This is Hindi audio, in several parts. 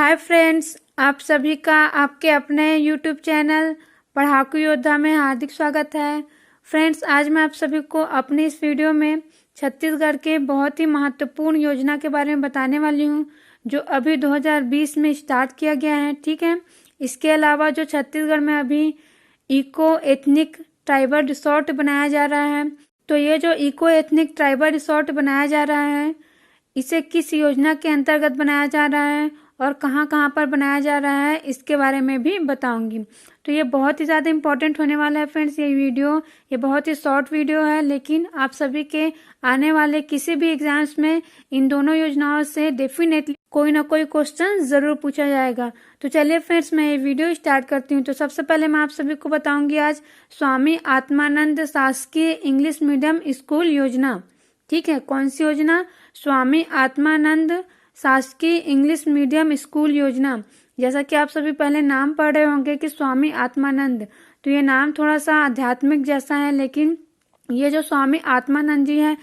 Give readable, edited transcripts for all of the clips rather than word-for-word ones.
हाय फ्रेंड्स, आप सभी का आपके अपने यूट्यूब चैनल पढ़ाकू योद्धा में हार्दिक स्वागत है। फ्रेंड्स, आज मैं आप सभी को अपनी इस वीडियो में छत्तीसगढ़ के बहुत ही महत्वपूर्ण योजना के बारे में बताने वाली हूँ, जो अभी 2020 में स्टार्ट किया गया है। ठीक है, इसके अलावा जो छत्तीसगढ़ में अभी इको एथनिक ट्राइबल रिसोर्ट बनाया जा रहा है, तो ये जो इको एथनिक ट्राइबल रिसोर्ट बनाया जा रहा है, इसे किस योजना के अंतर्गत बनाया जा रहा है और कहाँ कहाँ पर बनाया जा रहा है, इसके बारे में भी बताऊंगी। तो ये बहुत ही ज़्यादा इम्पोर्टेंट होने वाला है फ्रेंड्स। ये बहुत ही शॉर्ट वीडियो है, लेकिन आप सभी के आने वाले किसी भी एग्जाम्स में इन दोनों योजनाओं से डेफिनेटली कोई ना कोई क्वेश्चन ज़रूर पूछा जाएगा। तो चलिए फ्रेंड्स, मैं ये वीडियो स्टार्ट करती हूँ। तो सबसे पहले मैं आप सभी को बताऊंगी आज स्वामी आत्मानंद शासकीय इंग्लिश मीडियम स्कूल योजना। ठीक है, कौन सी योजना? स्वामी आत्मानंद शासकीय इंग्लिश मीडियम स्कूल योजना। जैसा कि आप सभी पहले नाम पढ़ रहे होंगे कि स्वामी आत्मानंद, तो ये नाम थोड़ा सा आध्यात्मिक जैसा है, लेकिन ये जो स्वामी आत्मानंद जी है,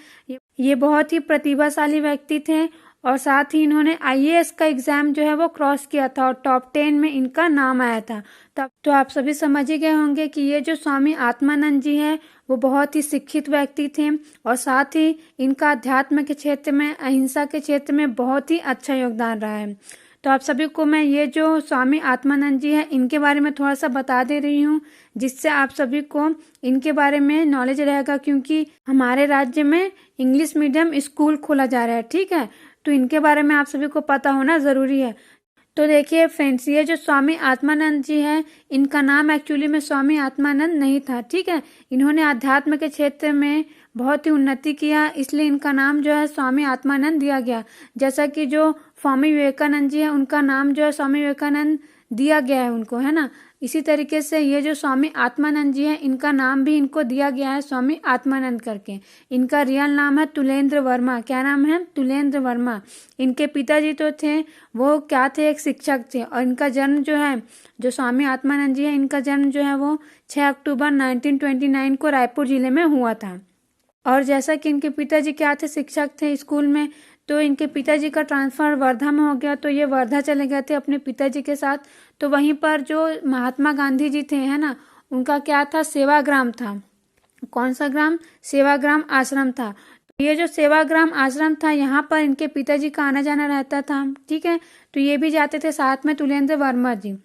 ये बहुत ही प्रतिभाशाली व्यक्ति थे और साथ ही इन्होंने आईएएस का एग्जाम जो है वो क्रॉस किया था और टॉप 10 में इनका नाम आया था। तब तो आप सभी समझ ही गए होंगे कि ये जो स्वामी आत्मानंद जी है वो बहुत ही शिक्षित व्यक्ति थे और साथ ही इनका अध्यात्म के क्षेत्र में, अहिंसा के क्षेत्र में बहुत ही अच्छा योगदान रहा है। तो आप सभी को मैं ये जो स्वामी आत्मानंद जी है इनके बारे में थोड़ा सा बता दे रही हूँ, जिससे आप सभी को इनके बारे में नॉलेज रहेगा, क्योंकि हमारे राज्य में इंग्लिश मीडियम स्कूल खोला जा रहा है। ठीक है, तो इनके बारे में आप सभी को पता होना ज़रूरी है। तो देखिए फ्रेंड्स, ये जो स्वामी आत्मानंद जी है, इनका नाम एक्चुअली में स्वामी आत्मानंद नहीं था। ठीक है, इन्होंने अध्यात्म के क्षेत्र में बहुत ही उन्नति किया, इसलिए इनका नाम जो है स्वामी आत्मानंद दिया गया। जैसा कि जो स्वामी विवेकानंद जी है, उनका नाम जो है स्वामी विवेकानंद दिया गया है उनको, है ना। इसी तरीके से ये जो स्वामी आत्मानंद जी है, इनका नाम भी इनको दिया गया है स्वामी आत्मानंद करके। इनका रियल नाम है तुलेंद्र वर्मा। क्या नाम है? तुलेंद्र वर्मा। इनके पिताजी तो थे, वो क्या थे? एक शिक्षक थे। और इनका जन्म जो है, जो स्वामी आत्मानंद जी है, इनका जन्म जो है वो 6 अक्टूबर 1929 को रायपुर जिले में हुआ था। और जैसा कि इनके पिताजी क्या थे? शिक्षक थे स्कूल में, तो इनके पिताजी का ट्रांसफर वर्धा में हो गया, तो ये वर्धा चले गए थे अपने पिताजी के साथ। तो वहीं पर जो महात्मा गांधी जी थे, है ना, उनका क्या था? सेवाग्राम था। कौन सा ग्राम? सेवाग्राम आश्रम था। ये जो सेवाग्राम आश्रम था, यहाँ पर इनके पिताजी का आना जाना रहता था। ठीक है, तो ये भी जाते थे साथ में तुलेंद्र वर्मा जी।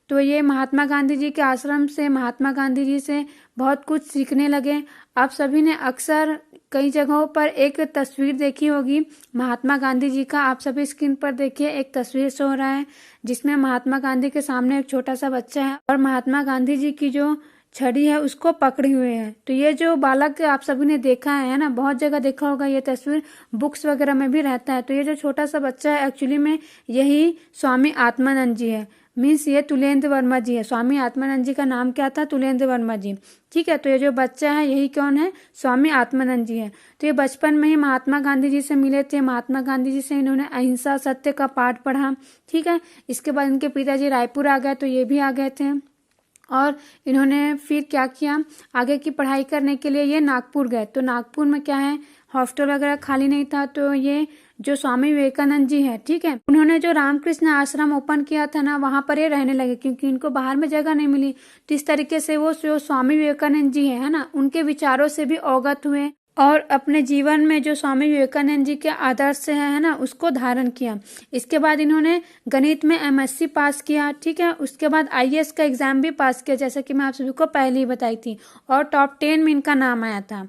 तो ये महात्मा गांधी जी के आश्रम से, महात्मा गांधी जी से बहुत कुछ सीखने लगे। आप सभी ने अक्सर कई जगहों पर एक तस्वीर देखी होगी महात्मा गांधी जी का। आप सभी स्क्रीन पर देखिए, एक तस्वीर शो हो रहा है जिसमें महात्मा गांधी के सामने एक छोटा सा बच्चा है और महात्मा गांधी जी की जो छड़ी है उसको पकड़े हुए हैं। तो ये जो बालक आप सभी ने देखा है ना, बहुत जगह देखा होगा ये तस्वीर, बुक्स वगैरह में भी रहता है। तो ये जो छोटा सा बच्चा है, एक्चुअली में यही स्वामी आत्मानंद जी है, मीन्स ये तुलेंद्र वर्मा जी है। स्वामी आत्मानंद जी का नाम क्या था? तुलेंद्र वर्मा जी। ठीक है, तो ये जो बच्चा है यही कौन है? स्वामी आत्मानंद जी है। तो ये बचपन में ही महात्मा गांधी जी से मिले थे। महात्मा गांधी जी से इन्होंने अहिंसा सत्य का पाठ पढ़ा। ठीक है, इसके बाद इनके पिताजी रायपुर आ गए, तो ये भी आ गए थे और इन्होंने फिर क्या किया, आगे की पढ़ाई करने के लिए ये नागपुर गए। तो नागपुर में क्या है, हॉस्टल वगैरह खाली नहीं था, तो ये जो स्वामी विवेकानंद जी है, ठीक है, उन्होंने जो रामकृष्ण आश्रम ओपन किया था ना, वहां पर ये रहने लगे, क्योंकि इनको बाहर में जगह नहीं मिली। तो इस तरीके से वो जो स्वामी विवेकानंद जी है ना, उनके विचारों से भी अवगत हुए और अपने जीवन में जो स्वामी विवेकानंद जी के आदर्श है ना, उसको धारण किया। इसके बाद इन्होंने गणित में एमएससी पास किया। ठीक है, उसके बाद आईएएस का एग्जाम भी पास किया, जैसा कि मैं आप सभी को पहले ही बताई थी, और टॉप 10 में इनका नाम आया था।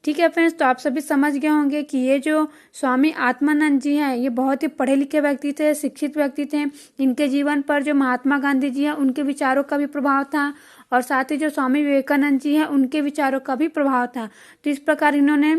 ठीक है फ्रेंड्स, तो आप सभी समझ गए होंगे कि ये जो स्वामी आत्मानंद जी हैं, ये बहुत ही पढ़े लिखे व्यक्ति थे, शिक्षित व्यक्ति थे। इनके जीवन पर जो महात्मा गांधी जी हैं, उनके विचारों का भी प्रभाव था और साथ ही जो स्वामी विवेकानंद जी हैं, उनके विचारों का भी प्रभाव था। तो इस प्रकार इन्होंने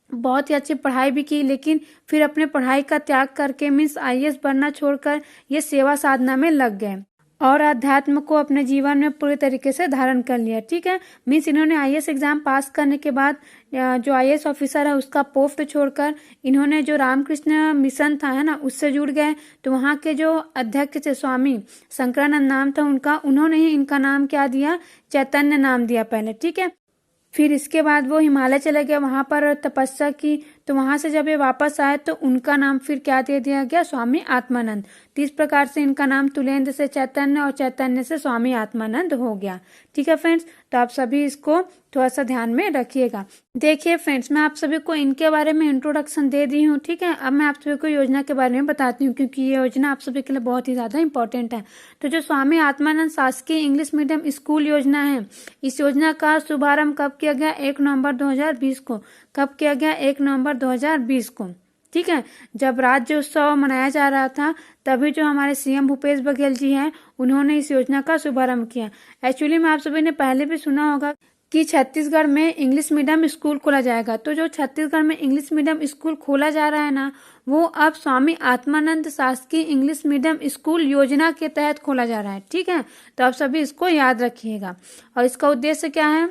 बहुत ही अच्छी पढ़ाई भी की, लेकिन फिर अपने पढ़ाई का त्याग करके, मीन्स आईएएस बनना छोड़कर ये सेवा साधना में लग गए और अध्यात्म को अपने जीवन में पूरी तरीके से धारण कर लिया। ठीक है, मीन्स इन्होंने आईएएस एग्जाम पास करने के बाद जो आईएएस ऑफिसर है उसका पोस्ट छोड़कर इन्होंने जो रामकृष्ण मिशन था, है ना, उससे जुड़ गए। तो वहाँ के जो अध्यक्ष थे, स्वामी शंकरानंद नाम था उनका, उन्होंने ही इनका नाम क्या दिया? चैतन्य नाम दिया पहले। ठीक है, फिर इसके बाद वो हिमालय चले गए, वहां पर तपस्या की। तो तो वहां से जब ये वापस आए तो उनका नाम फिर क्या दे दिया गया, स्वामी आत्मानंद। तो इस प्रकार से इनका नाम तुलेंद्र से चैतन्य और चैतन्य से स्वामी आत्मानंद हो गया। ठीक है फ्रेंड्स, तो आप सभी इसको थोड़ा सा ध्यान में रखिएगा। देखिए फ्रेंड्स, मैं आप सभी को इनके बारे में इंट्रोडक्शन दे दी हूँ। ठीक है, अब मैं आप सभी को योजना के बारे में बताती हूँ, क्योंकि ये योजना आप सभी के लिए बहुत ही ज्यादा इंपॉर्टेंट है। तो जो स्वामी आत्मानंद शासकीय इंग्लिश मीडियम स्कूल योजना है, इस योजना का शुभारंभ कब किया गया, 1 नवंबर 2020 को। कब किया गया, 1 नवंबर 2020 को। ठीक है, जब राज्य उत्सव मनाया जा रहा था, तभी जो हमारे सीएम भूपेश बघेल जी हैं, उन्होंने इस योजना का शुभारंभ किया। एक्चुअली में आप सभी ने पहले भी सुना होगा कि छत्तीसगढ़ में इंग्लिश मीडियम स्कूल खोला जाएगा। तो जो छत्तीसगढ़ में इंग्लिश मीडियम स्कूल खोला जा रहा है ना, वो अब स्वामी आत्मानंद शासकीय इंग्लिश मीडियम स्कूल योजना के तहत खोला जा रहा है। ठीक है, तो आप सभी इसको याद रखिएगा। और इसका उद्देश्य क्या है,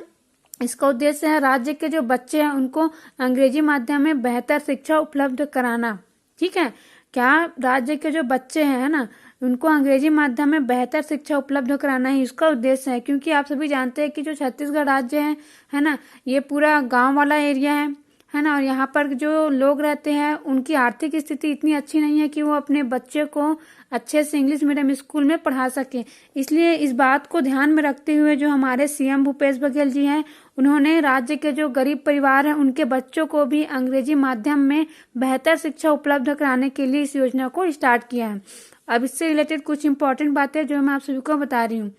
इसका उद्देश्य है राज्य के जो बच्चे हैं उनको अंग्रेजी माध्यम में बेहतर शिक्षा उपलब्ध कराना। ठीक है, क्या राज्य के जो बच्चे हैं ना, उनको अंग्रेजी माध्यम में बेहतर शिक्षा उपलब्ध कराना ही इसका उद्देश्य है। क्योंकि आप सभी जानते हैं कि जो छत्तीसगढ़ राज्य है ना, ये पूरा गांव वाला एरिया है ना, और यहाँ पर जो लोग रहते हैं उनकी आर्थिक स्थिति इतनी अच्छी नहीं है कि वो अपने बच्चे को अच्छे से इंग्लिश मीडियम स्कूल में पढ़ा सके। इसलिए इस बात को ध्यान में रखते हुए जो हमारे सीएम भूपेश बघेल जी हैं, उन्होंने राज्य के जो गरीब परिवार हैं उनके बच्चों को भी अंग्रेजी माध्यम में बेहतर शिक्षा उपलब्ध कराने के लिए इस योजना को स्टार्ट किया है। अब इससे रिलेटेड कुछ इंपॉर्टेंट बातें जो मैं आप सभी को बता रही हूँ।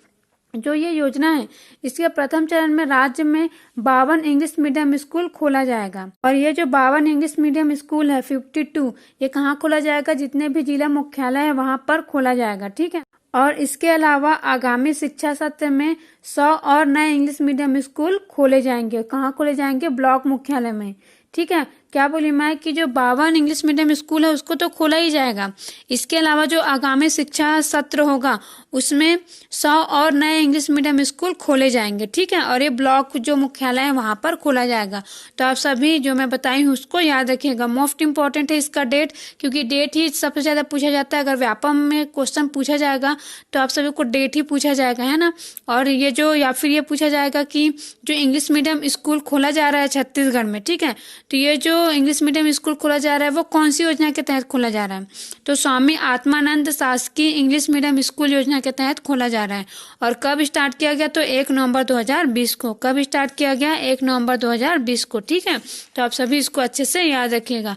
जो ये योजना है, इसके प्रथम चरण में राज्य में 52 इंग्लिश मीडियम स्कूल खोला जाएगा। और ये जो 52 इंग्लिश मीडियम स्कूल है 52, ये कहाँ खोला जाएगा, जितने भी जिला मुख्यालय है वहां पर खोला जाएगा। ठीक है, और इसके अलावा आगामी शिक्षा सत्र में 100 और नए इंग्लिश मीडियम स्कूल खोले जाएंगे। कहाँ खोले जाएंगे, ब्लॉक मुख्यालय में। ठीक है, क्या बोली मैं कि जो 52 इंग्लिश मीडियम स्कूल है उसको तो खोला ही जाएगा। इसके अलावा जो आगामी शिक्षा सत्र होगा उसमें 100 और नए इंग्लिश मीडियम स्कूल खोले जाएंगे। ठीक है, और ये ब्लॉक जो मुख्यालय है वहां पर खोला जाएगा। तो आप सभी जो मैं बताई हूँ उसको याद रखिएगा। मोस्ट इंपॉर्टेंट है इसका डेट, क्योंकि डेट ही सबसे ज्यादा पूछा जाता है। अगर व्यापम में क्वेश्चन पूछा जाएगा तो आप सभी को डेट ही पूछा जाएगा, है ना। और ये जो या फिर ये पूछा जाएगा कि जो इंग्लिश मीडियम स्कूल खोला जा रहा है छत्तीसगढ़ में, ठीक है, तो ये जो इंग्लिश मीडियम स्कूल खोला जा रहा है वो कौन सी योजना के तहत खोला जा रहा है, तो स्वामी आत्मानंद शासकीय इंग्लिश मीडियम स्कूल योजना के तहत खोला जा रहा है। और कब स्टार्ट किया गया, तो 1 नवंबर 2020 को। कब स्टार्ट किया गया, 1 नवंबर 2020 को। ठीक है, तो आप सभी इसको अच्छे से याद रखिएगा।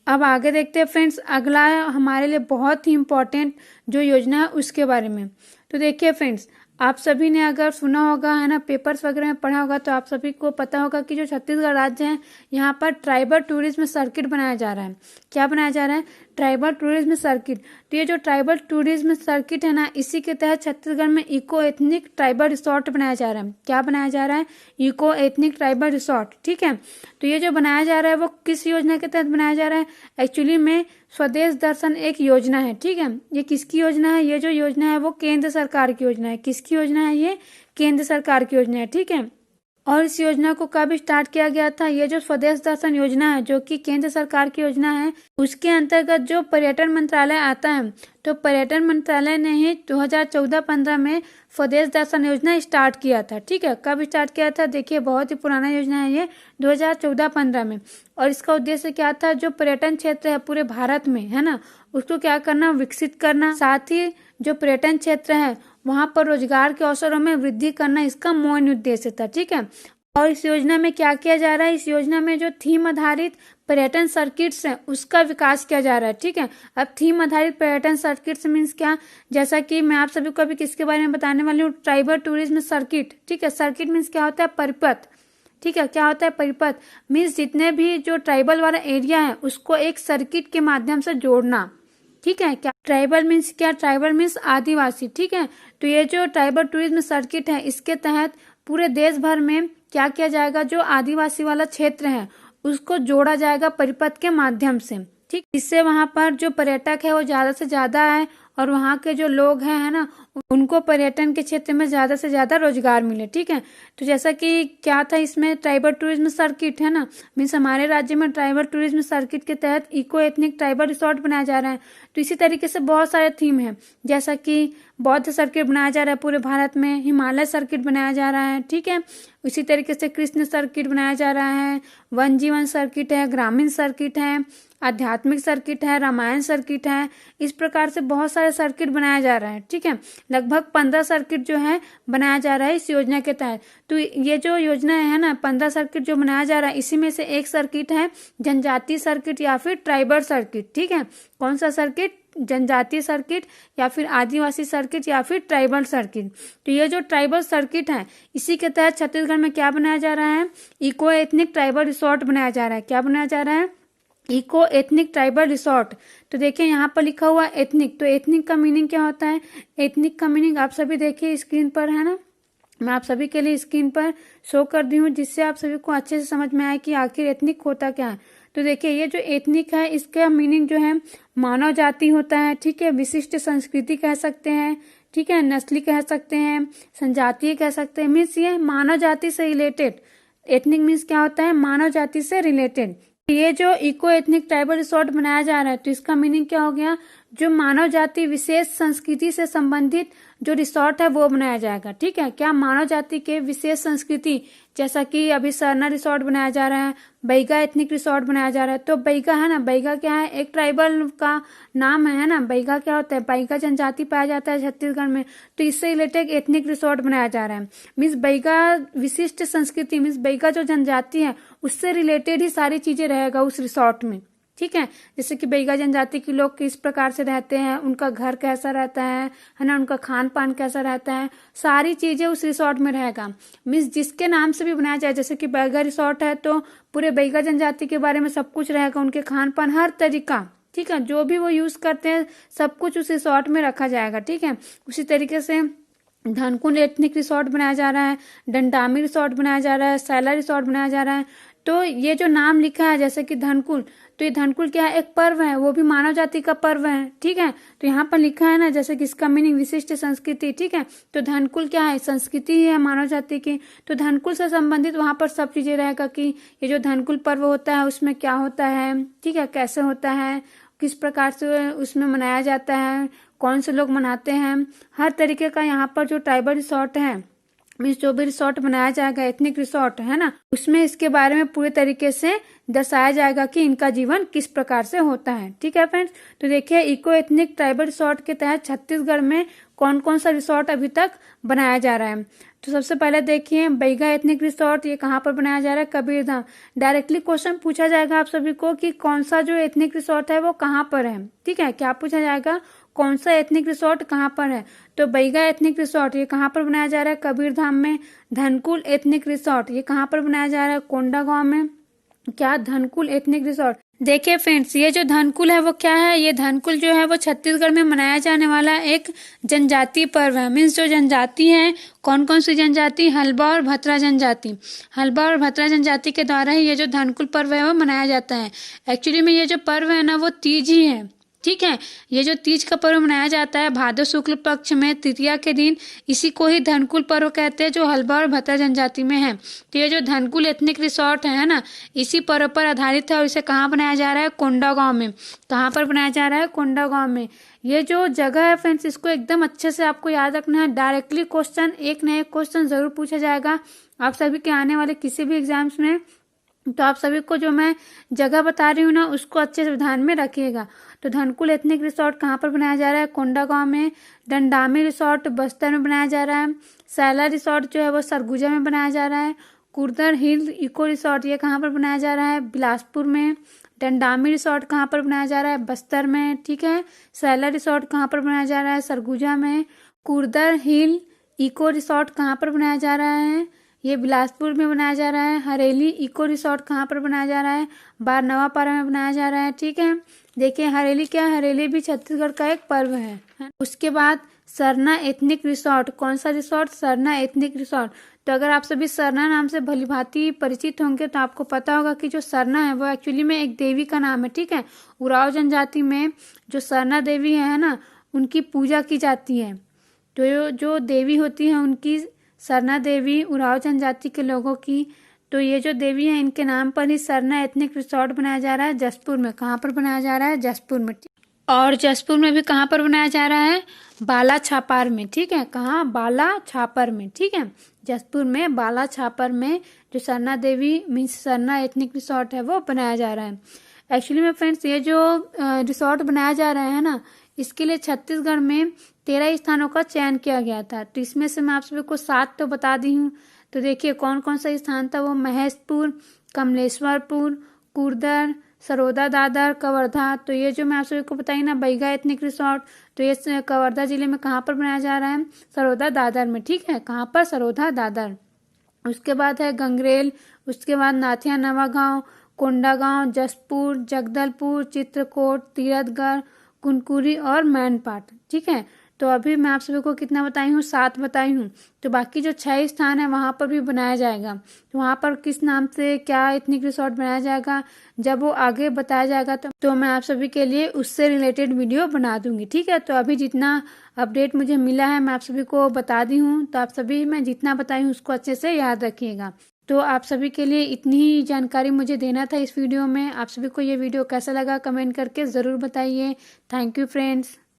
अब आगे देखते हैं फ्रेंड्स, अगला हमारे लिए बहुत ही इम्पोर्टेंट जो योजना है उसके बारे में। तो देखिए फ्रेंड्स, आप सभी ने अगर सुना होगा, है ना, पेपर्स वगैरह में पढ़ा होगा, तो आप सभी को पता होगा कि जो छत्तीसगढ़ राज्य है यहाँ पर ट्राइबल टूरिज्म सर्किट बनाया जा रहा है। क्या बनाया जा रहा है, ट्राइबल टूरिज्म सर्किट। तो ये जो ट्राइबल टूरिज्म सर्किट है ना, इसी के तहत छत्तीसगढ़ में इको एथनिक ट्राइबल रिसोर्ट बनाया जा रहा है। क्या बनाया जा रहा है, इको एथनिक ट्राइबल रिसोर्ट। ठीक है, तो ये जो बनाया जा रहा है वो किस योजना के तहत बनाया जा रहा है, एक्चुअली में स्वदेश दर्शन एक योजना है। ठीक है, ये किसकी योजना है, ये जो योजना है वो केंद्र सरकार की योजना है। किसकी योजना है, ये केंद्र सरकार की योजना है। ठीक है, और इस योजना को कब स्टार्ट किया गया था, ये जो स्वदेश दर्शन योजना है जो कि केंद्र सरकार की योजना है, उसके अंतर्गत जो पर्यटन मंत्रालय आता है, तो पर्यटन मंत्रालय ने ही 2014-15 में स्वदेश दर्शन योजना स्टार्ट किया था। ठीक है, कब स्टार्ट किया था, देखिए बहुत ही पुराना योजना है ये, 2014-15 में। और इसका उद्देश्य क्या था, जो पर्यटन क्षेत्र है पूरे भारत में, है ना, उसको क्या करना, विकसित करना, साथ ही जो पर्यटन क्षेत्र है वहां पर रोजगार के अवसरों में वृद्धि करना इसका मुख्य उद्देश्य था। ठीक है, और इस योजना में क्या किया जा रहा है, इस योजना में जो थीम आधारित पर्यटन सर्किट्स हैं उसका विकास किया जा रहा है। ठीक है, अब थीम आधारित पर्यटन सर्किट्स मीन्स क्या, जैसा कि मैं आप सभी को अभी किसके बारे में बताने वाली हूँ, ट्राइबल टूरिज्म सर्किट। ठीक है, सर्किट मीन्स क्या होता है, परिपथ। ठीक है, क्या होता है परिपथ, मीन्स जितने भी जो ट्राइबल वाला एरिया है उसको एक सर्किट के माध्यम से जोड़ना। ठीक है, क्या ट्राइबल मीन्स क्या, ट्राइबल मीन्स आदिवासी। ठीक है, तो ये जो ट्राइबल टूरिज्म सर्किट है इसके तहत पूरे देश भर में क्या किया जाएगा, जो आदिवासी वाला क्षेत्र है उसको जोड़ा जाएगा परिपथ के माध्यम से। ठीक, इससे वहां पर जो पर्यटक है वो ज्यादा से ज्यादा है और वहाँ के जो लोग हैं है ना, उनको पर्यटन के क्षेत्र में ज़्यादा से ज़्यादा रोजगार मिले। ठीक है, तो जैसा कि क्या था इसमें, ट्राइबल टूरिज्म सर्किट है ना, मीन्स हमारे राज्य में ट्राइबल टूरिज्म सर्किट के तहत इको एथनिक ट्राइबल रिसोर्ट बनाया जा रहा है। तो इसी तरीके से बहुत सारे थीम है, जैसा कि बौद्ध सर्किट बनाया जा रहा है पूरे भारत में, हिमालय सर्किट बनाया जा रहा है। ठीक है, इसी तरीके से कृष्ण सर्किट बनाया जा रहा है, वन जीवन सर्किट है, ग्रामीण सर्किट है, आध्यात्मिक सर्किट है, रामायण सर्किट है। इस प्रकार से बहुत सारे सर्किट बनाया जा रहा है। ठीक है, लगभग 15 सर्किट जो है बनाया जा रहा है इस योजना के तहत। तो ये जो योजना है ना, 15 सर्किट जो बनाया जा रहा है, इसी में से एक सर्किट है जनजातीय सर्किट या फिर ट्राइबल सर्किट। ठीक है, कौन सा सर्किट, जनजातीय सर्किट या फिर आदिवासी सर्किट या फिर ट्राइबल सर्किट। तो ये जो ट्राइबल सर्किट है, इसी के तहत छत्तीसगढ़ में क्या बनाया जा रहा है, इको एथनिक ट्राइबल रिसोर्ट बनाया जा रहा है। क्या बनाया जा रहा है, इको एथनिक ट्राइबल रिसोर्ट। तो देखिए यहाँ पर लिखा हुआ एथनिक, तो एथनिक का मीनिंग क्या होता है, एथनिक का मीनिंग आप सभी देखिए स्क्रीन पर है ना, मैं आप सभी के लिए स्क्रीन पर शो कर दी हूँ, जिससे आप सभी को अच्छे से समझ में आए कि आखिर एथनिक होता क्या है। तो देखिए ये जो एथनिक है, इसका मीनिंग जो है मानव जाति होता है। ठीक है, विशिष्ट संस्कृति कह सकते हैं। ठीक है, नस्ली कह सकते हैं, संजातीय कह सकते हैं, मीन्स ये मानव जाति से रिलेटेड। एथनिक मीन्स क्या होता है, मानव जाति से रिलेटेड। ये जो इको एथनिक ट्राइबल रिसोर्ट बनाया जा रहा है, तो इसका मीनिंग क्या हो गया, जो मानव जाति विशेष संस्कृति से संबंधित जो रिसोर्ट है वो बनाया जाएगा। ठीक है, क्या मानव जाति के विशेष संस्कृति, जैसा कि अभी सरना रिसोर्ट बनाया जा रहा है, बैगा एथनिक रिसोर्ट बनाया जा रहा है। तो बैगा है ना, बैगा क्या है, एक ट्राइबल का नाम है ना। बैगा क्या होता है, बैगा जनजाति पाया जाता है छत्तीसगढ़ में, तो इससे रिलेटेड एथनिक रिसोर्ट बनाया जा रहा है। मीन्स बैगा विशिष्ट संस्कृति, मीन्स बैगा जो जनजाति है उससे रिलेटेड ही सारी चीजें रहेगा उस रिसोर्ट में। ठीक है, जैसे कि बैगा जनजाति के लोग किस प्रकार से रहते हैं, उनका घर कैसा रहता है ना, उनका खान पान कैसा रहता है, सारी चीजें उस रिसोर्ट में रहेगा। मीन्स जिसके नाम से भी बनाया जाए, जैसे कि बैगा रिसोर्ट है तो पूरे बैगा जनजाति के बारे में सब कुछ रहेगा, उनके खान पान हर तरीका। ठीक है, जो भी वो यूज करते हैं सब कुछ उस रिसोर्ट में रखा जाएगा। ठीक है, उसी तरीके से धनकुल एथनिक रिसोर्ट बनाया जा रहा है, डंडामी रिसोर्ट बनाया जा रहा है, सैला रिसोर्ट बनाया जा रहा है। तो ये जो नाम लिखा है जैसे कि धनकुल, तो ये धनकुल क्या है, एक पर्व है, वो भी मानव जाति का पर्व है। ठीक है, तो यहाँ पर लिखा है ना, जैसे कि इसका मीनिंग विशिष्ट संस्कृति। ठीक है, तो धनकुल क्या है, संस्कृति है मानव जाति की। तो धनकुल से संबंधित वहां पर सब चीजें रहेगा कि ये जो धनकुल पर्व होता है उसमें क्या होता है, ठीक है, कैसे होता है, किस प्रकार से उसमें मनाया जाता है, कौन से लोग मनाते हैं, हर तरीके का यहाँ पर जो ट्राइबल रिसोर्ट है, मीन्स जो भी रिसोर्ट बनाया जाएगा एथनिक रिसोर्ट है ना, उसमें इसके बारे में पूरे तरीके से दर्शाया जाएगा कि इनका जीवन किस प्रकार से होता है। ठीक है फ्रेंड्स, तो देखिए इको एथनिक ट्राइबल रिसोर्ट के तहत छत्तीसगढ़ में कौन कौन सा रिसोर्ट अभी तक बनाया जा रहा है। तो सबसे पहले देखिए बैगा एथनिक रिसोर्ट, ये कहाँ पर बनाया जा रहा है, कबीरधाम। डायरेक्टली क्वेश्चन पूछा जाएगा आप सभी को कि कौन सा जो एथनिक रिसोर्ट है वो कहाँ पर है। ठीक है, क्या पूछा जाएगा, कौन सा एथनिक रिसोर्ट कहाँ पर है। तो बैगा एथनिक रिसोर्ट ये कहाँ पर बनाया जा रहा है, कबीरधाम में। धनकुल एथनिक रिसोर्ट ये कहाँ पर बनाया जा रहा है, कोंडागांव में। क्या, धनकुल एथनिक रिसोर्ट। देखिए फ्रेंड्स, ये जो धनकुल है वो क्या है, ये धनकुल जो है वो छत्तीसगढ़ में मनाया जाने वाला एक जनजातीय पर्व है। मीन्स जो जनजाति है, कौन कौन सी जनजाति, हल्बा और भतरा जनजाति। हल्बा और भतरा जनजाति के द्वारा ही ये जो धनकुल पर्व है वो मनाया जाता है। एक्चुअली में ये जो पर्व है ना वो तीज ही है। ठीक है, ये जो तीज का पर्व मनाया जाता है भादो शुक्ल पक्ष में तृतीया के दिन, इसी को ही धनकुल पर्व कहते हैं, जो हल्बा और भतरा जनजाति में है। तो ये जो धनकुल एथनिक रिसोर्ट है ना, इसी पर्व पर आधारित है और इसे कहाँ बनाया जा रहा है, कोंडागांव में। कहाँ पर बनाया जा रहा है, कोंडागांव में। ये जो जगह है फ्रेंड्स, इसको एकदम अच्छे से आपको याद रखना है। डायरेक्टली क्वेश्चन, एक न एक क्वेश्चन जरूर पूछा जाएगा आप सभी के आने वाले किसी भी एग्जाम्स में। तो आप सभी को जो मैं जगह बता रही हूँ ना, उसको अच्छे से ध्यान में रखिएगा। तो धनकुल एथनिक रिसोर्ट कहाँ पर बनाया जा रहा है, कोंडागांव में। डंडामी रिसोर्ट बस्तर में बनाया जा रहा है। सैला रिसोर्ट जो है वो सरगुजा में बनाया जा रहा है। कुर्दर हिल इको रिसोर्ट ये कहाँ पर बनाया जा रहा है, बिलासपुर में। डंडामी रिसोर्ट कहाँ पर बनाया जा रहा है, बस्तर में। ठीक है, सैला रिसोर्ट कहाँ पर बनाया जा रहा है, सरगुजा में। कुर्दर हिल इको रिसोर्ट कहाँ पर बनाया जा रहा है, ये बिलासपुर में बनाया जा रहा है। हरेली इको रिसोर्ट कहाँ पर बनाया जा रहा है, बारनवापारा में बनाया जा रहा है। ठीक है, देखिए हरेली क्या है, हरेली भी छत्तीसगढ़ का एक पर्व है। उसके बाद सरना एथनिक रिसोर्ट, कौन सा रिसोर्ट, सरना एथनिक रिसोर्ट। तो अगर आप सभी सरना नाम से भलीभांति परिचित होंगे तो आपको पता होगा कि जो सरना है वो एक्चुअली में एक देवी का नाम है। ठीक है, उराव जनजाति में जो सरना देवी है ना, उनकी पूजा की जाती है। तो जो देवी होती हैं उनकी सरना देवी उरांव जनजाति के लोगों की। तो ये जो देवी है इनके नाम पर ही सरना एथनिक रिसोर्ट बनाया जा रहा है जसपुर में। कहाँ पर बनाया जा रहा है? जसपुर में। और जसपुर में भी कहाँ पर बनाया जा रहा है? बाला छापर में। ठीक है, कहाँ? बाला छापर में। ठीक है, जसपुर में बाला छापर में जो सरना देवी मीन्स सरना एथनिक रिसोर्ट है वो बनाया जा रहा है। एक्चुअली में फ्रेंड्स ये जो रिसोर्ट बनाया जा रहा है ना, इसके लिए छत्तीसगढ़ में 13 स्थानों का चयन किया गया था। तो इसमें से मैं आप सभी को 7 तो बता दी हूँ। तो देखिए कौन कौन सा स्थान था वो: महेशपुर, कमलेश्वरपुर, कुर्दर, सरोदा दादर, कवर्धा। तो ये जो मैं आप सभी को बताई ना बैगा एथनिक रिसोर्ट, तो ये कवर्धा जिले में कहाँ पर बनाया जा रहा है? सरोदा दादर में। ठीक है, कहाँ पर? सरोदा दादर। उसके बाद है गंगरेल, उसके बाद नाथिया नवागांव, कोंडागांव, जसपुर, जगदलपुर, चित्रकोट, तीरथगढ़, कुनकुरी और मैनपाट। ठीक है, तो अभी मैं आप सभी को कितना बताई हूँ? 7 बताई हूँ। तो बाकी जो 6 स्थान है वहां पर भी बनाया जाएगा। तो वहां पर किस नाम से क्या एथनिक रिसोर्ट बनाया जाएगा, जब वो आगे बताया जाएगा तो मैं आप सभी के लिए उससे रिलेटेड वीडियो बना दूंगी। ठीक है, तो अभी जितना अपडेट मुझे मिला है मैं आप सभी को बता दी हूँ। तो आप सभी मैं जितना बताई हूँ उसको अच्छे से याद रखिएगा। तो आप सभी के लिए इतनी ही जानकारी मुझे देना था इस वीडियो में। आप सभी को ये वीडियो कैसा लगा कमेंट करके ज़रूर बताइए। Thank you friends.